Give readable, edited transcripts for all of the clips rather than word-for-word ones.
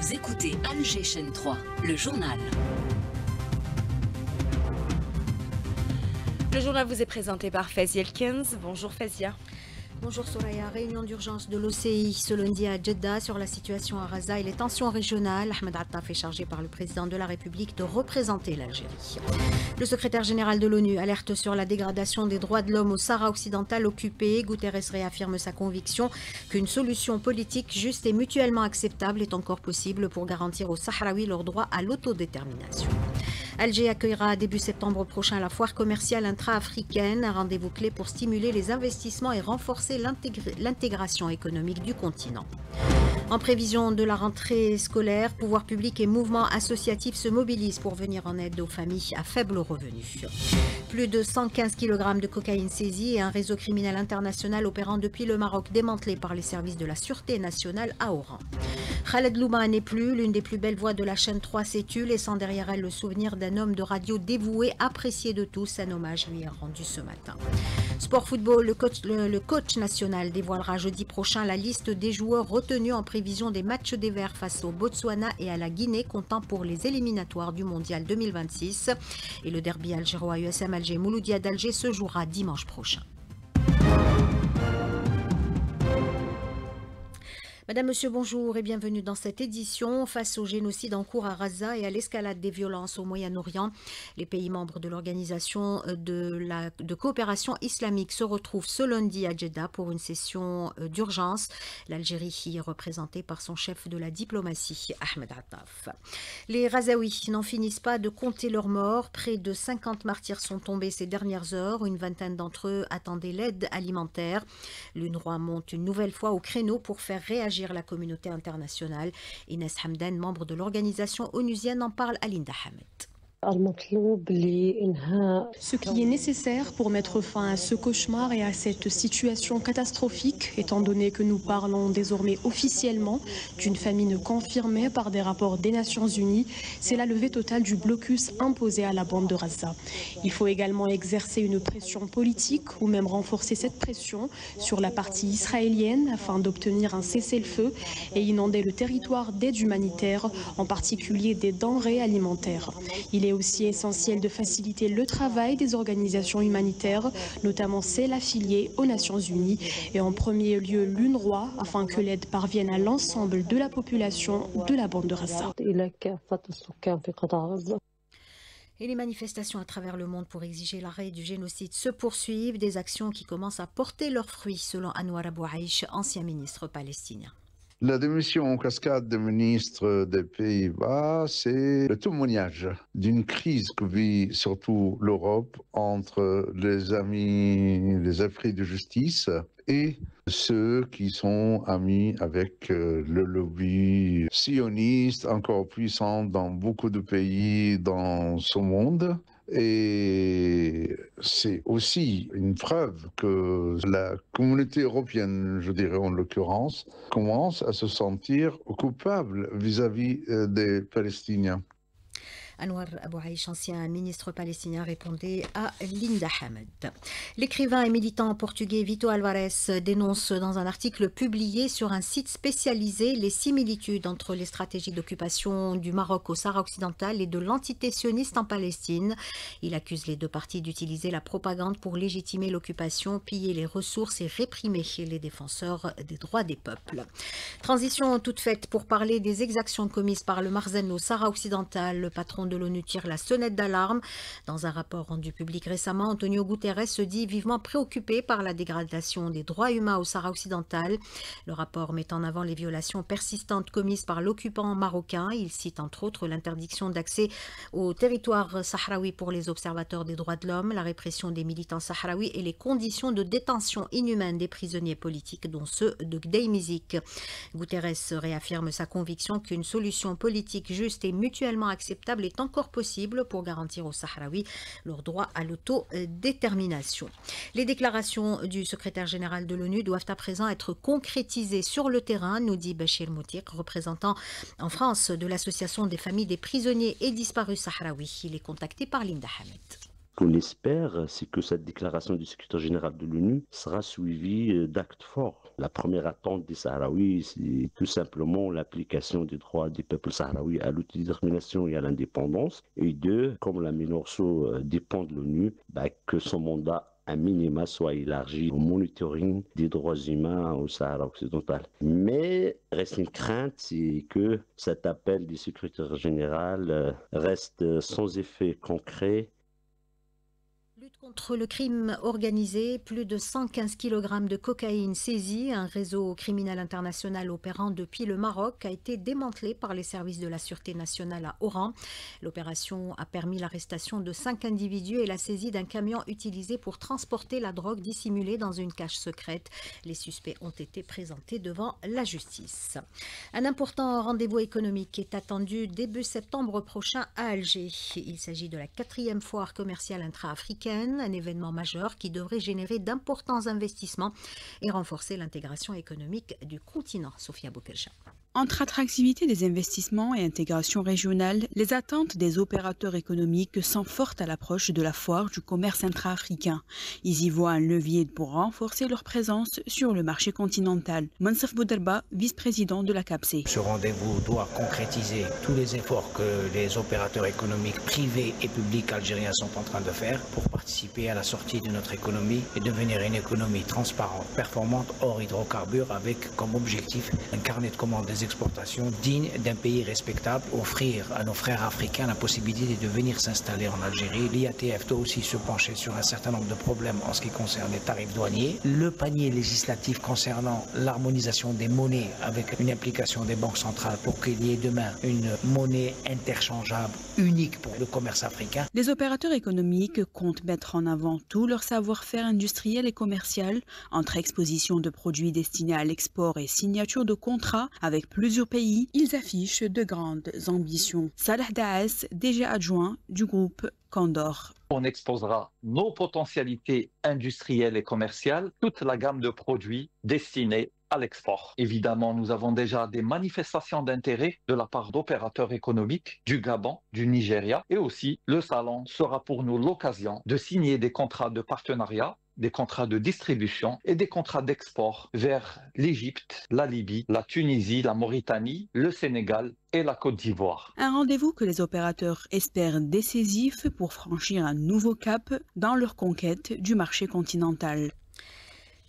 Vous écoutez Alger Chaîne 3, le journal. Le journal vous est présenté par Fazia Elkins. Bonjour Fazia. Bonjour Soraya. Réunion d'urgence de l'OCI ce lundi à Jeddah sur la situation à Gaza et les tensions régionales. Ahmed Attaf est chargé par le président de la République de représenter l'Algérie. Le secrétaire général de l'ONU alerte sur la dégradation des droits de l'homme au Sahara occidental occupé. Guterres réaffirme sa conviction qu'une solution politique juste et mutuellement acceptable est encore possible pour garantir aux Sahraouis leur droit à l'autodétermination. Alger accueillera début septembre prochain la foire commerciale intra-africaine, un rendez-vous clé pour stimuler les investissements et renforcer l'intégration économique du continent. En prévision de la rentrée scolaire, pouvoirs publics et mouvements associatifs se mobilisent pour venir en aide aux familles à faible revenu. Plus de 115 kg de cocaïne saisie et un réseau criminel international opérant depuis le Maroc démantelé par les services de la Sûreté nationale à Oran. Khaled Louba n'est plus, l'une des plus belles voix de la chaîne 3 s'est tue, laissant derrière elle le souvenir d'un homme de radio dévoué, apprécié de tous. Un hommage lui est rendu ce matin. Sport football, le coach national dévoilera jeudi prochain la liste des joueurs retenus en prévision des matchs des Verts face au Botswana et à la Guinée, comptant pour les éliminatoires du Mondial 2026. Et le derby algérois USM Alger Mouloudia d'Alger se jouera dimanche prochain. Madame, Monsieur, bonjour et bienvenue dans cette édition. Face au génocide en cours à Gaza et à l'escalade des violences au Moyen-Orient, les pays membres de l'organisation de coopération islamique se retrouvent ce lundi à Jeddah pour une session d'urgence. L'Algérie y est représentée par son chef de la diplomatie, Ahmed Attaf. Les Gazaouis n'en finissent pas de compter leurs morts. Près de 50 martyrs sont tombés ces dernières heures. Une vingtaine d'entre eux attendaient l'aide alimentaire. L'UNRWA monte une nouvelle fois au créneau pour faire réagir la communauté internationale. Inès Hamdan, membre de l'organisation onusienne, en parle à Linda Hamed. Ce qui est nécessaire pour mettre fin à ce cauchemar et à cette situation catastrophique, étant donné que nous parlons désormais officiellement d'une famine confirmée par des rapports des Nations Unies, c'est la levée totale du blocus imposé à la bande de Gaza. Il faut également exercer une pression politique ou même renforcer cette pression sur la partie israélienne afin d'obtenir un cessez-le-feu et inonder le territoire d'aide humanitaire, en particulier des denrées alimentaires. Il est aussi essentiel de faciliter le travail des organisations humanitaires, notamment celles affiliées aux Nations Unies, et en premier lieu l'UNRWA, afin que l'aide parvienne à l'ensemble de la population de la bande de Gaza. Et les manifestations à travers le monde pour exiger l'arrêt du génocide se poursuivent, des actions qui commencent à porter leurs fruits, selon Anwar Abou Aïch, ancien ministre palestinien. La démission en cascade des ministres des Pays-Bas, c'est le témoignage d'une crise que vit surtout l'Europe entre les amis, les esprits de justice et ceux qui sont amis avec le lobby sioniste encore puissant dans beaucoup de pays dans ce monde. Et c'est aussi une preuve que la communauté européenne, je dirais en l'occurrence, commence à se sentir coupable vis-à-vis des Palestiniens. Anwar Abou Aïch, ancien ministre palestinien, répondait à Linda Hamed. L'écrivain et militant portugais Vito Alvarez dénonce dans un article publié sur un site spécialisé les similitudes entre les stratégies d'occupation du Maroc au Sahara occidental et de l'entité sioniste en Palestine. Il accuse les deux parties d'utiliser la propagande pour légitimer l'occupation, piller les ressources et réprimer les défenseurs des droits des peuples. Transition toute faite pour parler des exactions commises par le Marzen au Sahara occidental. Le patron de l'ONU tire la sonnette d'alarme. Dans un rapport rendu public récemment, Antonio Guterres se dit vivement préoccupé par la dégradation des droits humains au Sahara occidental. Le rapport met en avant les violations persistantes commises par l'occupant marocain. Il cite entre autres l'interdiction d'accès au territoire sahraoui pour les observateurs des droits de l'homme, la répression des militants sahraouis et les conditions de détention inhumaines des prisonniers politiques, dont ceux de Gdeim-Izik. Guterres réaffirme sa conviction qu'une solution politique juste et mutuellement acceptable est encore possible pour garantir aux Sahraouis leur droit à l'autodétermination. Les déclarations du secrétaire général de l'ONU doivent à présent être concrétisées sur le terrain, nous dit Bachir Moutik, représentant en France de l'association des familles des prisonniers et disparus sahraouis. Il est contacté par Linda Hamed. qu'on espère, c'est que cette déclaration du secrétaire général de l'ONU sera suivie d'actes forts. La première attente des Sahraouis, c'est tout simplement l'application des droits des peuples sahraouis à l'autodétermination et à l'indépendance. Et deux, comme la MINURSO dépend de l'ONU, que son mandat à minima soit élargi au monitoring des droits humains au Sahara occidental. Mais reste une crainte, c'est que cet appel du secrétaire général reste sans effet concret. Lutte contre le crime organisé, plus de 115 kg de cocaïne saisie. Un réseau criminel international opérant depuis le Maroc a été démantelé par les services de la Sûreté nationale à Oran. L'opération a permis l'arrestation de 5 individus et la saisie d'un camion utilisé pour transporter la drogue dissimulée dans une cache secrète. Les suspects ont été présentés devant la justice. Un important rendez-vous économique est attendu début septembre prochain à Alger. Il s'agit de la 4e foire commerciale intra-africaine, un événement majeur qui devrait générer d'importants investissements et renforcer l'intégration économique du continent. Sophia Boukelcha. Entre attractivité des investissements et intégration régionale, les attentes des opérateurs économiques sont fortes à l'approche de la foire du commerce intra-africain. Ils y voient un levier pour renforcer leur présence sur le marché continental. Mansaf Bouderba, vice-président de la CAPSE. Ce rendez-vous doit concrétiser tous les efforts que les opérateurs économiques privés et publics algériens sont en train de faire pour participer à la sortie de notre économie et devenir une économie transparente, performante, hors hydrocarbures, avec comme objectif un carnet de commandes des exportations digne d'un pays respectable, offrir à nos frères africains la possibilité de venir s'installer en Algérie. L'IATF doit aussi se pencher sur un certain nombre de problèmes en ce qui concerne les tarifs douaniers. Le panier législatif concernant l'harmonisation des monnaies avec une implication des banques centrales pour qu'il y ait demain une monnaie interchangeable unique pour le commerce africain. Les opérateurs économiques comptent mettre en avant tout leur savoir-faire industriel et commercial entre exposition de produits destinés à l'export et signature de contrats avec plusieurs pays. Ils affichent de grandes ambitions. Salah Daas, DG adjoint du groupe Condor. On exposera nos potentialités industrielles et commerciales, toute la gamme de produits destinés à l'export. Évidemment, nous avons déjà des manifestations d'intérêt de la part d'opérateurs économiques du Gabon, du Nigeria, et aussi le salon sera pour nous l'occasion de signer des contrats de partenariat, des contrats de distribution et des contrats d'export vers l'Égypte, la Libye, la Tunisie, la Mauritanie, le Sénégal et la Côte d'Ivoire. Un rendez-vous que les opérateurs espèrent décisif pour franchir un nouveau cap dans leur conquête du marché continental.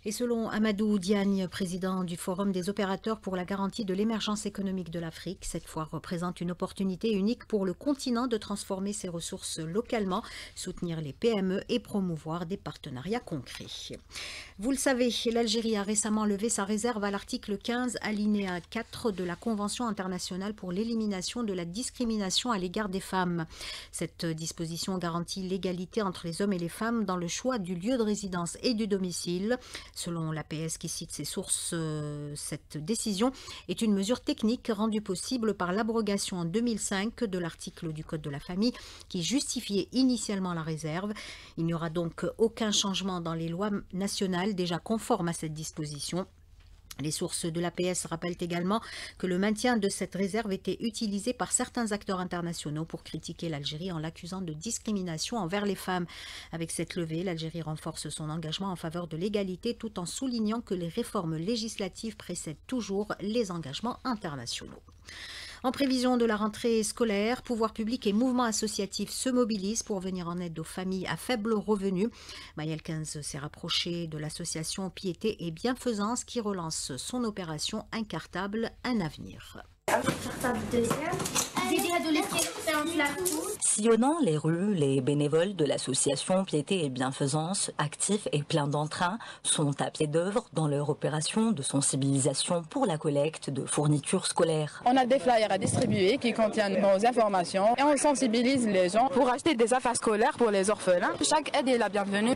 Et selon Amadou Diagne, président du Forum des opérateurs pour la garantie de l'émergence économique de l'Afrique, cette foire représente une opportunité unique pour le continent de transformer ses ressources localement, soutenir les PME et promouvoir des partenariats concrets. Vous le savez, l'Algérie a récemment levé sa réserve à l'article 15, alinéa 4 de la Convention internationale pour l'élimination de la discrimination à l'égard des femmes. Cette disposition garantit l'égalité entre les hommes et les femmes dans le choix du lieu de résidence et du domicile. Selon l'APS qui cite ses sources, cette décision est une mesure technique rendue possible par l'abrogation en 2005 de l'article du Code de la famille qui justifiait initialement la réserve. Il n'y aura donc aucun changement dans les lois nationales déjà conformes à cette disposition. Les sources de l'APS rappellent également que le maintien de cette réserve était utilisé par certains acteurs internationaux pour critiquer l'Algérie en l'accusant de discrimination envers les femmes. Avec cette levée, l'Algérie renforce son engagement en faveur de l'égalité tout en soulignant que les réformes législatives précèdent toujours les engagements internationaux. En prévision de la rentrée scolaire, pouvoirs publics et mouvements associatifs se mobilisent pour venir en aide aux familles à faible revenu. Maëlle 15 s'est rapproché de l'association Piété et Bienfaisance qui relance son opération Incartable, un avenir. Sillonnant les rues, les bénévoles de l'association Piété et Bienfaisance, actifs et pleins d'entrain, sont à pied d'œuvre dans leur opération de sensibilisation pour la collecte de fournitures scolaires. On a des flyers à distribuer qui contiennent nos informations et on sensibilise les gens pour acheter des affaires scolaires pour les orphelins. Chaque aide est la bienvenue.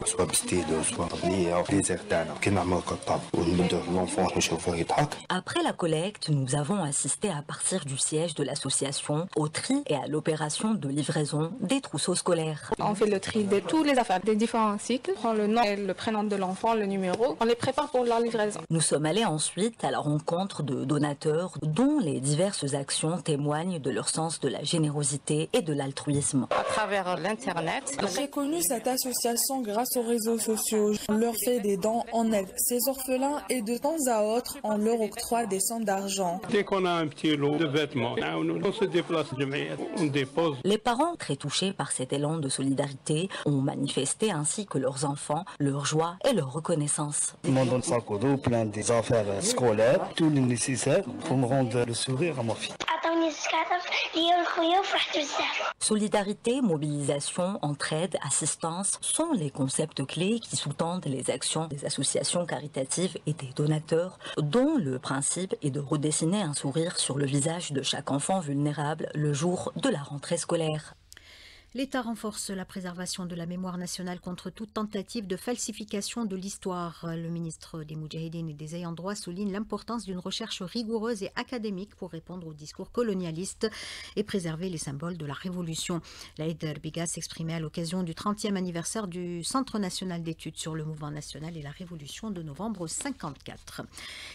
Après la collecte, nous avons assisté à partir du siège de l'association l'éducation, au tri et à l'opération de livraison des trousseaux scolaires. On fait le tri de toutes les affaires des différents cycles. On prend le nom et le prénom de l'enfant, le numéro. On les prépare pour leur livraison. Nous sommes allés ensuite à la rencontre de donateurs dont les diverses actions témoignent de leur sens de la générosité et de l'altruisme. À travers l'Internet. J'ai connu cette association grâce aux réseaux sociaux. On leur fait des dons, on aide ces orphelins et de temps à autre, on leur octroie des sommes d'argent. Dès qu'on a un petit lot de vêtements, on se déplace, on dépose. Les parents, très touchés par cet élan de solidarité, ont manifesté ainsi que leurs enfants leur joie et leur reconnaissance. Ils m'ont donné un cadeau, plein des affaires scolaires, tout le nécessaire pour me rendre le sourire à ma fille. Solidarité, mobilisation, entraide, assistance sont les concepts clés qui sous-tendent les actions des associations caritatives et des donateurs, dont le principe est de redessiner un sourire sur le visage de chaque enfant vulnérable le jour de la rentrée scolaire. L'État renforce la préservation de la mémoire nationale contre toute tentative de falsification de l'histoire. Le ministre des Moudjahidines et des Ayants droit souligne l'importance d'une recherche rigoureuse et académique pour répondre aux discours colonialistes et préserver les symboles de la Révolution. Laïd Erbiga s'exprimait à l'occasion du 30e anniversaire du Centre national d'études sur le mouvement national et la Révolution de novembre 1954.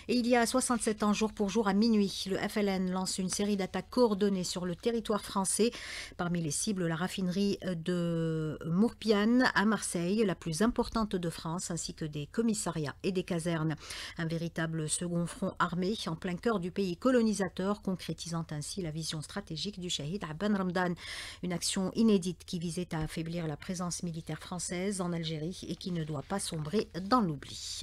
Et il y a 67 ans, jour pour jour à minuit, le FLN lance une série d'attaques coordonnées sur le territoire français. Parmi les cibles, la raffinerie de Mourpiane à Marseille, la plus importante de France, ainsi que des commissariats et des casernes. Un véritable second front armé en plein cœur du pays colonisateur, concrétisant ainsi la vision stratégique du Shahid Abban Ramdan. Une action inédite qui visait à affaiblir la présence militaire française en Algérie et qui ne doit pas sombrer dans l'oubli.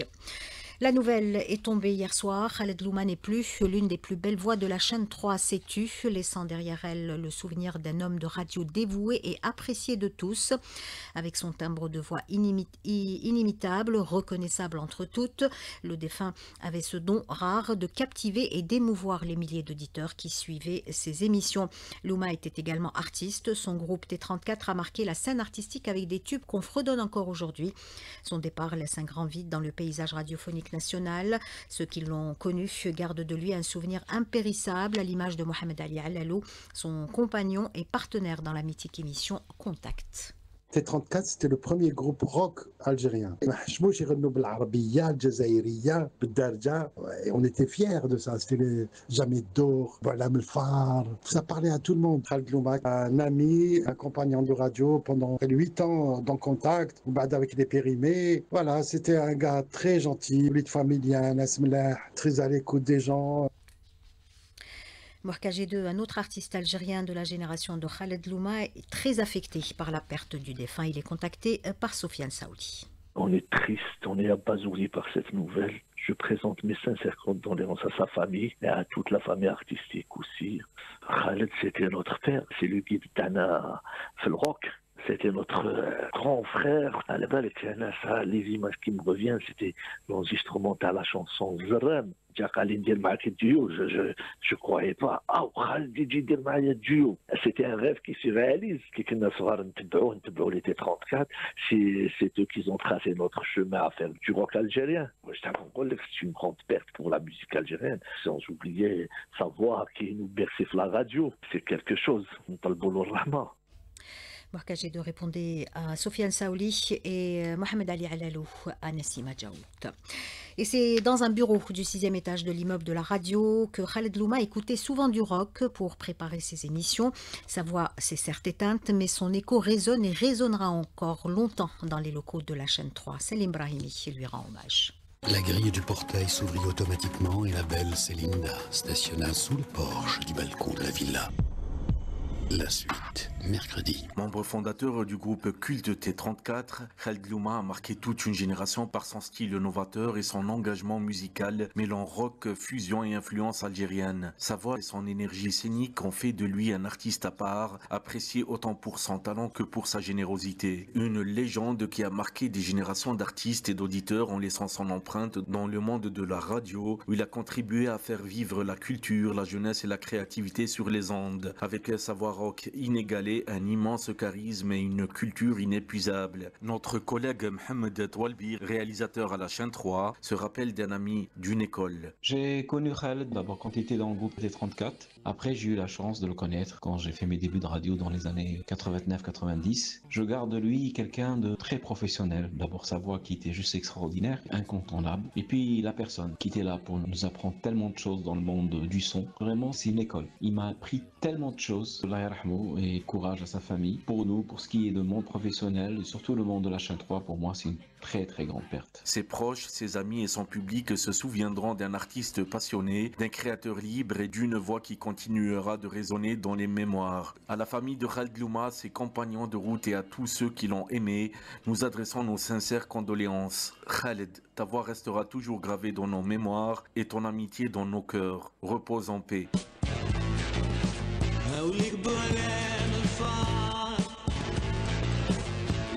La nouvelle est tombée hier soir. Khaled Louma n'est plus. L'une des plus belles voix de la chaîne 3 s'est tue, laissant derrière elle le souvenir d'un homme de radio dévoué et apprécié de tous. Avec son timbre de voix inimitable, reconnaissable entre toutes, le défunt avait ce don rare de captiver et d'émouvoir les milliers d'auditeurs qui suivaient ses émissions. Louma était également artiste. Son groupe T34 a marqué la scène artistique avec des tubes qu'on fredonne encore aujourd'hui. Son départ laisse un grand vide dans le paysage radiophonique national. Ceux qui l'ont connu gardent de lui un souvenir impérissable, à l'image de Mohamed Ali Alalou, son compagnon et partenaire dans la mythique émission Contact. T34, c'était le premier groupe rock algérien. On était fiers de ça. C'était les Jamais d'or, ça parlait à tout le monde. Khaled Louma, un ami, un compagnon de radio pendant 8 ans dans Contact, avec les périmés. Voilà, c'était un gars très gentil, familial, très à l'écoute des gens. Mouarka G2, un autre artiste algérien de la génération de Khaled Louma, est très affecté par la perte du défunt. Il est contacté par Sofiane Saouli. On est triste, on est abasourdi par cette nouvelle. Je présente mes sincères condoléances à sa famille et à toute la famille artistique aussi. Khaled, c'était notre père, c'est le guide d'Anna Felrock. C'était notre grand frère. À la base, les images qui me reviennent, c'était l'enregistrement à la chanson Zerem. Je croyais pas. C'était un rêve qui se réalise. Les T34, c'est eux qui ont tracé notre chemin à faire du rock algérien. C'est une grande perte pour la musique algérienne. Sans oublier sa voix qui nous berçait la radio. C'est quelque chose. Mouarka G2 répondait à Sofiane Saouli et Mohamed Ali Alalou à Nassima Djaout. Et c'est dans un bureau du 6e étage de l'immeuble de la radio que Khaled Louma écoutait souvent du rock pour préparer ses émissions. Sa voix s'est certes éteinte, mais son écho résonne et résonnera encore longtemps dans les locaux de la chaîne 3. Selim Brahimi lui rend hommage. La grille du portail s'ouvrit automatiquement et la belle Célinda stationna sous le porche du balcon de la villa. La suite, mercredi. Membre fondateur du groupe culte T34, Khaled Louma a marqué toute une génération par son style novateur et son engagement musical mêlant rock, fusion et influence algérienne. Sa voix et son énergie scénique ont fait de lui un artiste à part, apprécié autant pour son talent que pour sa générosité. Une légende qui a marqué des générations d'artistes et d'auditeurs en laissant son empreinte dans le monde de la radio, où il a contribué à faire vivre la culture, la jeunesse et la créativité sur les ondes. Avec sa voix Maroc inégalé, un immense charisme et une culture inépuisable. Notre collègue Mohamed Toualbi, réalisateur à la chaîne 3, se rappelle d'un ami d'une école. J'ai connu Khaled d'abord quand il était dans le groupe des 34. Après, j'ai eu la chance de le connaître quand j'ai fait mes débuts de radio dans les années 89-90. Je garde de lui quelqu'un de très professionnel. D'abord sa voix qui était juste extraordinaire, incontournable. Et puis la personne qui était là pour nous apprendre tellement de choses dans le monde du son. Vraiment, c'est une école. Il m'a appris tellement de choses. Allah yarhamou, et courage à sa famille. Pour nous, pour ce qui est de monde professionnel, et surtout le monde de la chaîne 3, pour moi, c'est une très très grande perte. Ses proches, ses amis et son public se souviendront d'un artiste passionné, d'un créateur libre et d'une voix qui continuera de résonner dans les mémoires. À la famille de Khaled Louma, ses compagnons de route et à tous ceux qui l'ont aimé, nous adressons nos sincères condoléances. Khaled, ta voix restera toujours gravée dans nos mémoires et ton amitié dans nos cœurs. Repose en paix.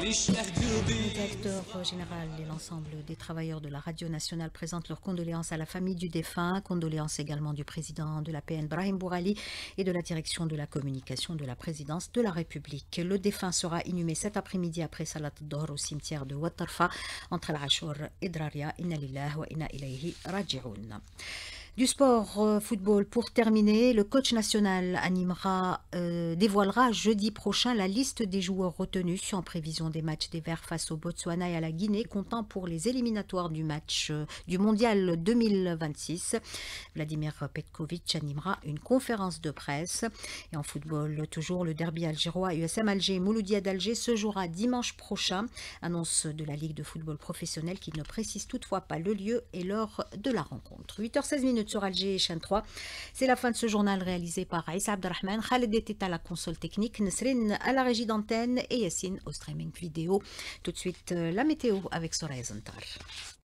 Le directeur général et l'ensemble des travailleurs de la radio nationale présentent leurs condoléances à la famille du défunt, condoléances également du président de la PN Brahim Bourali et de la direction de la communication de la présidence de la République. Le défunt sera inhumé cet après-midi après Salat al-Dohr au cimetière de Ouattarfa entre Al-Ashur et Draria. Inna lillahi wa inna ilayhi raji'un. Du sport, football, pour terminer, le coach national dévoilera jeudi prochain la liste des joueurs retenus en prévision des matchs des Verts face au Botswana et à la Guinée, comptant pour les éliminatoires du match du Mondial 2026. Vladimir Petkovic animera une conférence de presse. Et en football, toujours le derby algérois USM Alger et Mouloudia d'Alger se jouera dimanche prochain. Annonce de la Ligue de football professionnel qui ne précise toutefois pas le lieu et l'heure de la rencontre. 8h16 sur Alger et chaîne 3. C'est la fin de ce journal réalisé par Aïssa Abderrahman, Khaled était à la console technique, Nesrine à la régie d'antenne et Yassine au streaming vidéo. Tout de suite, la météo avec Soraya Zantar.